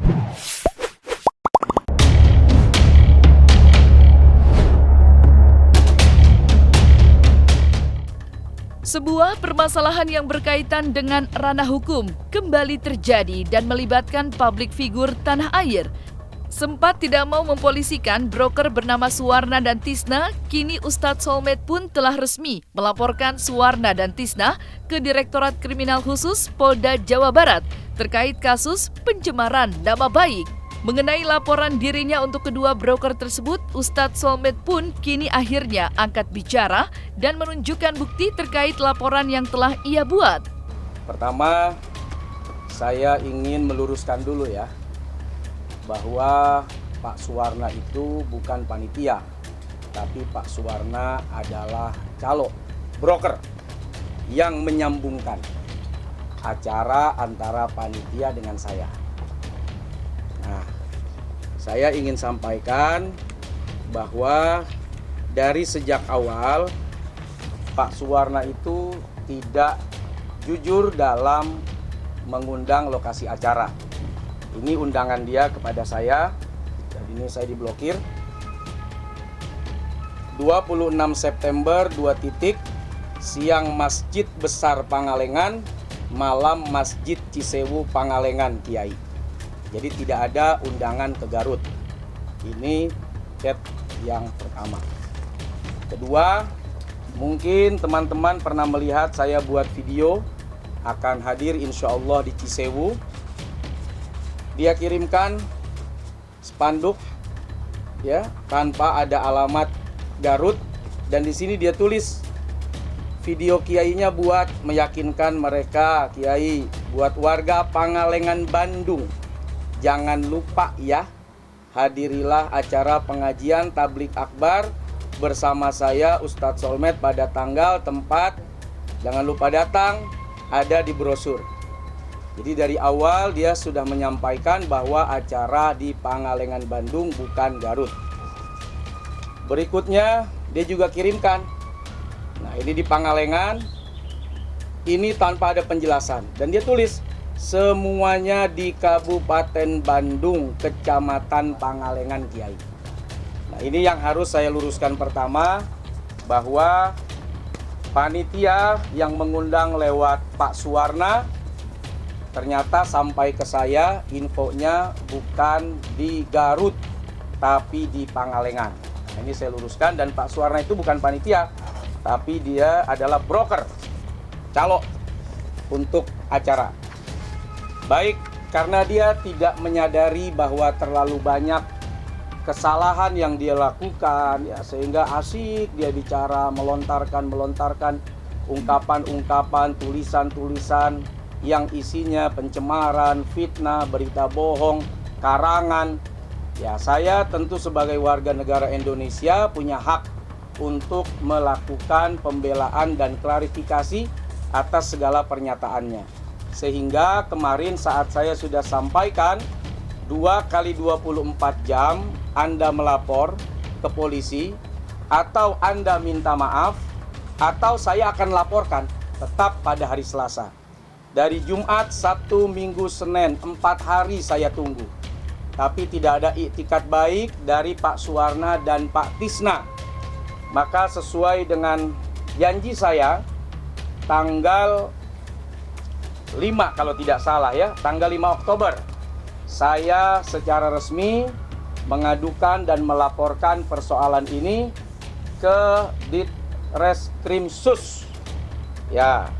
Sebuah permasalahan yang berkaitan dengan ranah hukum kembali terjadi dan melibatkan publik figur tanah air. Sempat tidak mau mempolisikan broker bernama Suwarna dan Tisna, kini Ustadz Solmed pun telah resmi melaporkan Suwarna dan Tisna ke Direktorat Kriminal Khusus Polda Jawa Barat terkait kasus pencemaran nama baik. Mengenai laporan dirinya untuk kedua broker tersebut, Ustadz Solmed pun kini akhirnya angkat bicara dan menunjukkan bukti terkait laporan yang telah ia buat. Pertama, saya ingin meluruskan dulu ya, bahwa Pak Suwarna itu bukan panitia, tapi Pak Suwarna adalah calo broker yang menyambungkan acara antara panitia dengan saya. Nah, saya ingin sampaikan bahwa dari sejak awal Pak Suwarna itu tidak jujur dalam mengundang lokasi acara. Ini undangan dia kepada saya, dan ini saya diblokir. 26 September 2 titik, siang Masjid Besar Pangalengan, malam Masjid Cisewu Pangalengan Kiai. Jadi tidak ada undangan ke Garut. Ini chat yang pertama. Kedua, mungkin teman-teman pernah melihat saya buat video akan hadir insya Allah di Cisewu. Dia kirimkan spanduk ya tanpa ada alamat Garut, dan di sini dia tulis video kiainya buat meyakinkan mereka, kiai, buat warga Pangalengan Bandung, jangan lupa ya, hadirilah acara pengajian tablik akbar bersama saya Ustadz Solmed pada tanggal, tempat, jangan lupa datang, ada di brosur. Jadi dari awal dia sudah menyampaikan bahwa acara di Pangalengan Bandung bukan Garut. Berikutnya dia juga kirimkan, nah ini di Pangalengan, ini tanpa ada penjelasan, dan dia tulis semuanya di Kabupaten Bandung, Kecamatan Pangalengan Kiai. Nah ini yang harus saya luruskan pertama, bahwa panitia yang mengundang lewat Pak Suwarna ternyata sampai ke saya infonya bukan di Garut tapi di Pangalengan. Nah, ini saya luruskan, dan Pak Suwarna itu bukan panitia tapi dia adalah broker calo untuk acara. Baik, karena dia tidak menyadari bahwa terlalu banyak kesalahan yang dia lakukan ya, sehingga asik dia bicara melontarkan ungkapan-ungkapan, tulisan-tulisan yang isinya pencemaran, fitnah, berita bohong, karangan. Ya, saya tentu sebagai warga negara Indonesia punya hak untuk melakukan pembelaan dan klarifikasi atas segala pernyataannya. Sehingga kemarin saat saya sudah sampaikan 2 kali 24 jam Anda melapor ke polisi, atau Anda minta maaf, atau saya akan laporkan tetap pada hari Selasa. Dari Jumat, Sabtu, Minggu, Senin, 4 hari saya tunggu. Tapi tidak ada iktikat baik dari Pak Suwarna dan Pak Tisna. Maka sesuai dengan janji saya, tanggal 5 kalau tidak salah ya, tanggal 5 Oktober, saya secara resmi mengadukan dan melaporkan persoalan ini ke Ditreskrimsus. Ya,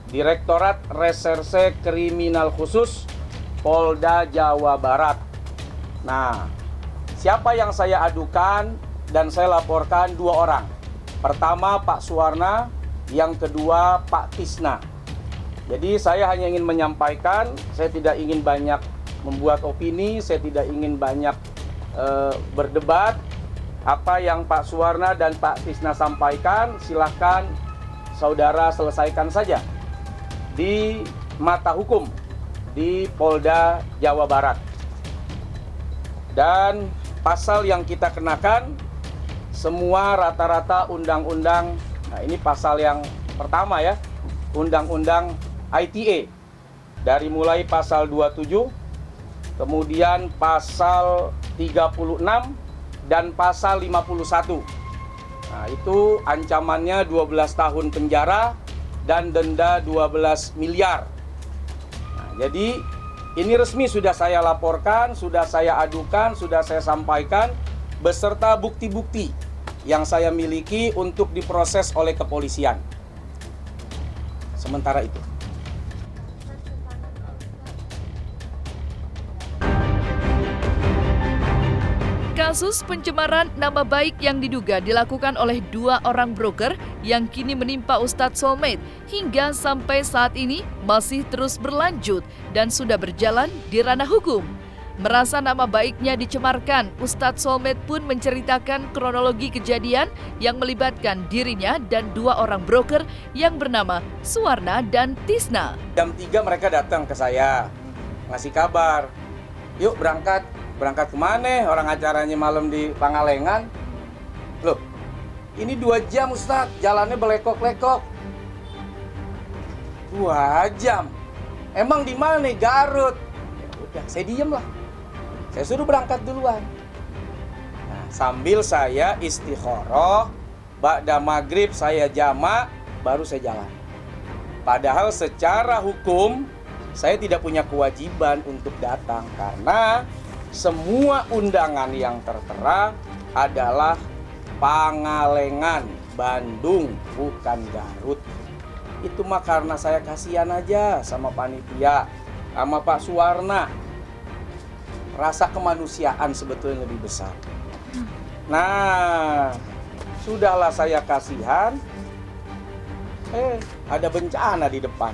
Direktorat Reserse Kriminal Khusus Polda Jawa Barat. Nah, siapa yang saya adukan dan saya laporkan? 2 orang. Pertama Pak Suwarna, yang kedua Pak Tisna. Jadi saya hanya ingin menyampaikan, saya tidak ingin banyak membuat opini, saya tidak ingin banyak berdebat. Apa yang Pak Suwarna dan Pak Tisna sampaikan, silahkan saudara selesaikan saja di mata hukum di Polda Jawa Barat. Dan pasal yang kita kenakan semua rata-rata undang-undang. Nah, ini pasal yang pertama ya, undang-undang ITE. Dari mulai pasal 27 kemudian pasal 36 dan pasal 51. Nah, itu ancamannya 12 tahun penjara dan denda 12 miliar. Nah, jadi ini resmi sudah saya laporkan, sudah saya adukan, sudah saya sampaikan beserta bukti-bukti yang saya miliki untuk diproses oleh kepolisian. Sementara itu. Kasus pencemaran nama baik yang diduga dilakukan oleh 2 orang broker yang kini menimpa Ustadz Soulmate hingga sampai saat ini masih terus berlanjut dan sudah berjalan di ranah hukum. Merasa nama baiknya dicemarkan, Ustadz Soulmate pun menceritakan kronologi kejadian yang melibatkan dirinya dan 2 orang broker yang bernama Suwarna dan Tisna. Jam 3 mereka datang ke saya, ngasih kabar, yuk berangkat. Berangkat kemana? Orang acaranya malam di Pangalengan. Loh, ini 2 jam Ustadz, jalannya belekok-lekok. 2 jam? Emang di mana nih? Garut. Ya udah, saya diem lah. Saya suruh berangkat duluan. Nah, sambil saya istikharah, ba'da maghrib saya jamak, baru saya jalan. Padahal secara hukum, saya tidak punya kewajiban untuk datang karena semua undangan yang tertera adalah Pangalengan, Bandung, bukan Garut. Itu mah karena saya kasihan aja sama panitia, sama Pak Suwarna. Rasa kemanusiaan sebetulnya lebih besar. Nah, sudahlah saya kasihan. Ada bencana di depan.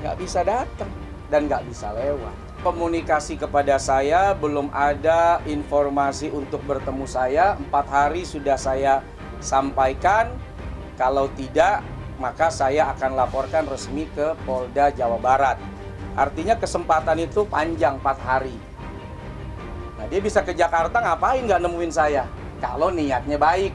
Nggak bisa datang dan nggak bisa lewat. Komunikasi kepada saya, belum ada informasi untuk bertemu saya. 4 hari sudah saya sampaikan. Kalau tidak, maka saya akan laporkan resmi ke Polda Jawa Barat. Artinya kesempatan itu panjang, 4 hari. Nah, dia bisa ke Jakarta, ngapain nggak nemuin saya? Kalau niatnya baik.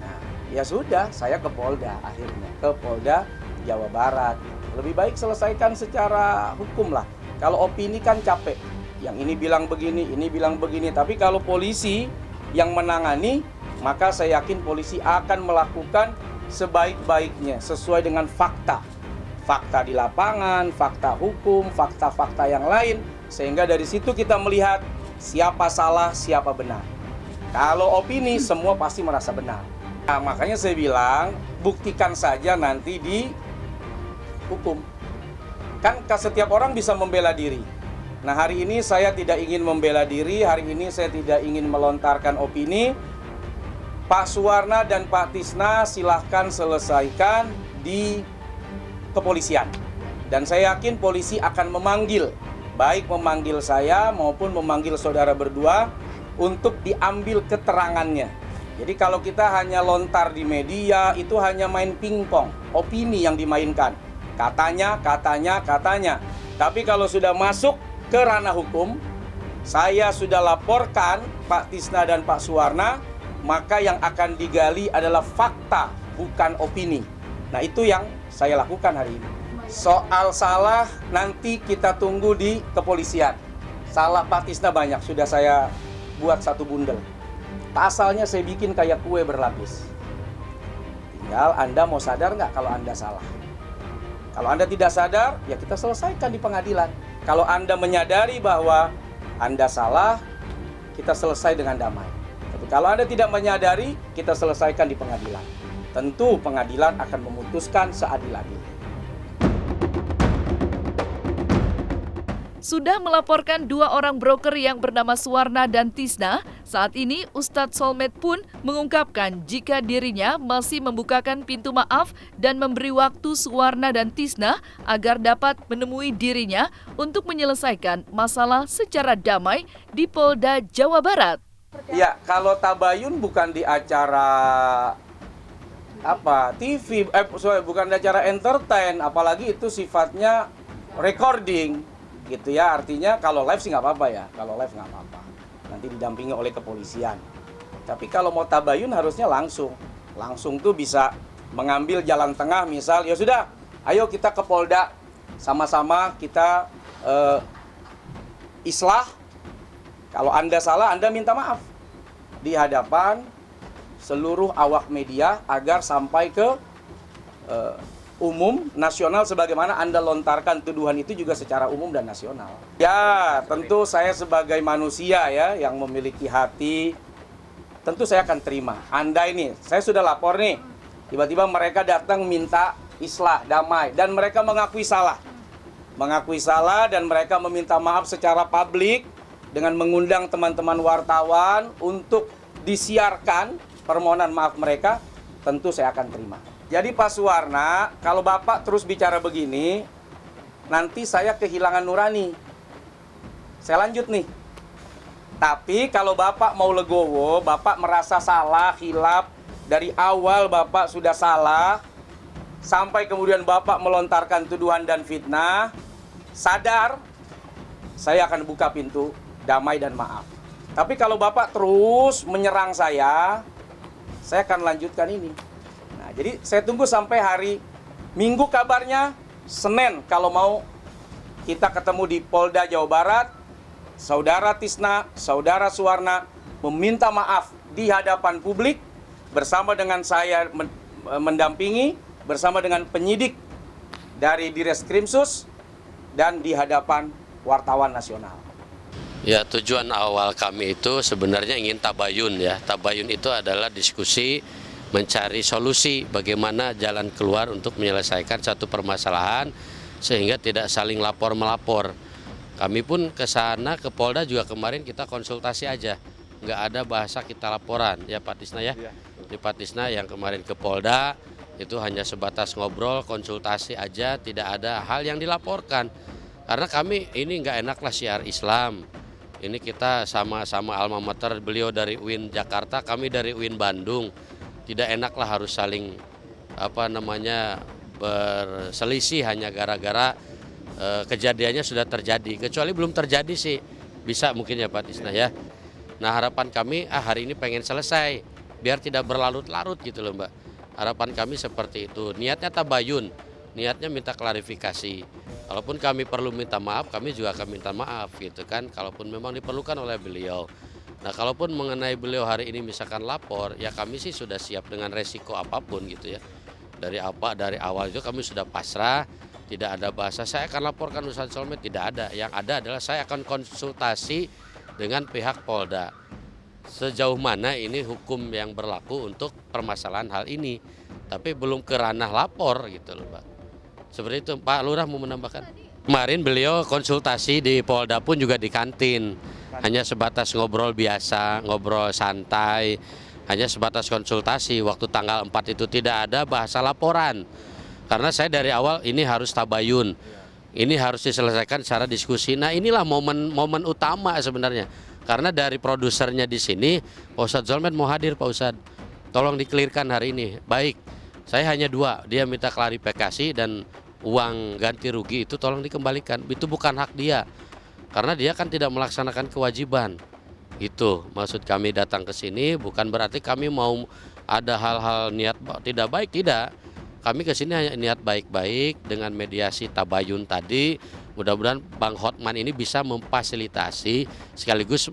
Nah, ya sudah, saya ke Polda akhirnya. Ke Polda Jawa Barat. Lebih baik selesaikan secara hukum lah. Kalau opini kan capek, yang ini bilang begini, ini bilang begini. Tapi kalau polisi yang menangani, maka saya yakin polisi akan melakukan sebaik-baiknya sesuai dengan fakta. Fakta di lapangan, fakta hukum, fakta-fakta yang lain. Sehingga dari situ kita melihat siapa salah, siapa benar. Kalau opini, semua pasti merasa benar. Nah, makanya saya bilang, buktikan saja nanti di hukum. Kan setiap orang bisa membela diri. Nah, hari ini saya tidak ingin membela diri, hari ini saya tidak ingin melontarkan opini. Pak Suwarna dan Pak Tisna silahkan selesaikan di kepolisian. Dan saya yakin polisi akan memanggil, baik memanggil saya maupun memanggil saudara berdua untuk diambil keterangannya. Jadi kalau kita hanya lontar di media, itu hanya main pingpong, opini yang dimainkan. Katanya. Tapi kalau sudah masuk ke ranah hukum, saya sudah laporkan Pak Tisna dan Pak Suwarna, maka yang akan digali adalah fakta, bukan opini. Nah, itu yang saya lakukan hari ini. Soal salah, nanti kita tunggu di kepolisian. Salah Pak Tisna banyak, sudah saya buat 1 bundel. Pasalnya saya bikin kayak kue berlapis. Tinggal Anda mau sadar nggak kalau Anda salah. Kalau Anda tidak sadar, ya kita selesaikan di pengadilan. Kalau Anda menyadari bahwa Anda salah, kita selesai dengan damai. Tapi kalau Anda tidak menyadari, kita selesaikan di pengadilan. Tentu pengadilan akan memutuskan seadil-adilnya. Sudah melaporkan 2 orang broker yang bernama Suwarna dan Tisna, saat ini Ustadz Soulmate pun mengungkapkan jika dirinya masih membukakan pintu maaf dan memberi waktu Suwarna dan Tisna agar dapat menemui dirinya untuk menyelesaikan masalah secara damai di Polda Jawa Barat. Ya, kalau tabayun bukan di acara TV, bukan di acara entertain, apalagi itu sifatnya recording. Gitu ya, artinya kalau live sih nggak apa-apa ya, kalau live nggak apa-apa, nanti didampingi oleh kepolisian. Tapi kalau mau tabayun harusnya langsung tuh bisa mengambil jalan tengah, misal ya sudah, ayo kita ke Polda, sama-sama kita islah. Kalau Anda salah, Anda minta maaf di hadapan seluruh awak media agar sampai ke umum, nasional, sebagaimana Anda lontarkan tuduhan itu juga secara umum dan nasional. Ya, tentu saya sebagai manusia ya yang memiliki hati, tentu saya akan terima. Anda ini, saya sudah lapor nih, tiba-tiba mereka datang minta islah, damai, dan mereka mengakui salah. Mengakui salah dan mereka meminta maaf secara publik dengan mengundang teman-teman wartawan untuk disiarkan permohonan maaf mereka, tentu saya akan terima. Jadi Pak Suwarna, kalau Bapak terus bicara begini, nanti saya kehilangan nurani. Saya lanjut nih. Tapi kalau Bapak mau legowo, Bapak merasa salah, hilaf, dari awal Bapak sudah salah, sampai kemudian Bapak melontarkan tuduhan dan fitnah, sadar, saya akan buka pintu damai dan maaf. Tapi kalau Bapak terus menyerang saya akan lanjutkan ini. Nah, jadi saya tunggu sampai hari Minggu kabarnya, Senin kalau mau kita ketemu di Polda Jawa Barat, Saudara Tisna, Saudara Suwarna meminta maaf di hadapan publik bersama dengan saya mendampingi, bersama dengan penyidik dari Direskrimsus dan di hadapan wartawan nasional. Ya, tujuan awal kami itu sebenarnya ingin tabayun ya. Tabayun itu adalah diskusi mencari solusi bagaimana jalan keluar untuk menyelesaikan satu permasalahan sehingga tidak saling lapor-melapor. Kami pun ke sana, ke Polda juga kemarin kita konsultasi aja. Nggak ada bahasa kita laporan ya Pak Tisna ya. Di Pak Tisna yang kemarin ke Polda itu hanya sebatas ngobrol, konsultasi aja, tidak ada hal yang dilaporkan. Karena kami ini nggak enak lah syiar Islam. Ini kita sama-sama alma mater, beliau dari UIN Jakarta, kami dari UIN Bandung. Tidak enak lah harus saling berselisih hanya gara-gara kejadiannya sudah terjadi. Kecuali belum terjadi sih, bisa mungkin ya Pak Tisna ya. Nah harapan kami hari ini pengen selesai, biar tidak berlarut-larut gitu loh Mbak. Harapan kami seperti itu, niatnya tabayun, niatnya minta klarifikasi. Kalaupun kami perlu minta maaf, kami juga akan minta maaf gitu kan, kalaupun memang diperlukan oleh beliau. Nah kalaupun mengenai beliau hari ini misalkan lapor, ya kami sih sudah siap dengan resiko apapun gitu ya. Dari awal itu kami sudah pasrah, tidak ada bahasa saya akan laporkan Ustadz Solmed, tidak ada. Yang ada adalah saya akan konsultasi dengan pihak Polda. Sejauh mana ini hukum yang berlaku untuk permasalahan hal ini. Tapi belum ke ranah lapor gitu loh Pak. Seperti itu, Pak Lurah mau menambahkan. Kemarin beliau konsultasi di Polda pun juga di kantin. Hanya sebatas ngobrol biasa, ngobrol santai. Hanya sebatas konsultasi. Waktu tanggal 4 itu tidak ada bahasa laporan. Karena saya dari awal ini harus tabayun. Ini harus diselesaikan secara diskusi. Nah inilah momen utama sebenarnya. Karena dari produsernya di sini, Pak Ustadz Solmed mau hadir Pak Ustadz. Tolong dikelirkan hari ini. Baik, saya hanya 2. Dia minta klarifikasi dan uang ganti rugi itu tolong dikembalikan. Itu bukan hak dia. Karena dia kan tidak melaksanakan kewajiban. Itu maksud kami datang ke sini, bukan berarti kami mau ada hal-hal niat tidak baik, tidak. Kami ke sini hanya niat baik-baik dengan mediasi tabayun tadi. Mudah-mudahan Bang Hotman ini bisa memfasilitasi sekaligus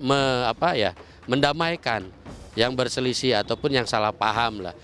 mendamaikan yang berselisih ataupun yang salah paham lah.